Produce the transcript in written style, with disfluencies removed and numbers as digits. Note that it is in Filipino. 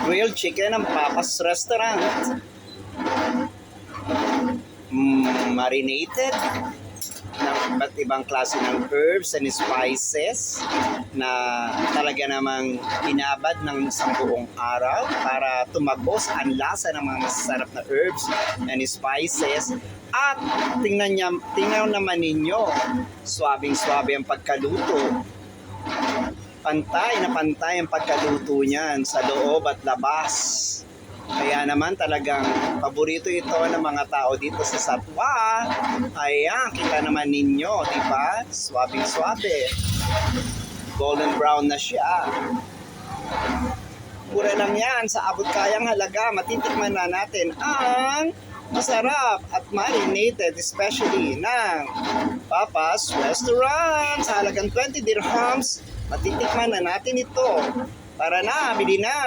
grilled chicken ng Papa's Restaurant. Marinated ng iba't ibang klase ng herbs and spices na talaga namang binabad ng isang buong araw para tumagos ang lasa ng mga masasarap na herbs and spices. At tingnan naman ninyo, swabing-swabe ang pagkaluto. Pantay na pantay ang pagkaluto niyan sa loob at labas. Kaya naman talagang paborito ito ng mga tao dito sa Satwa. Ayan, kita naman ninyo, di ba? Swabing-swabe. Golden brown na siya. Mura lang yan, sa abot kayang halaga. Matitikman na natin ang masarap at marinated, especially ng Papa's Restaurant. Sa halagang 20 dirhams, matitikman na natin ito. Tara na, bili na!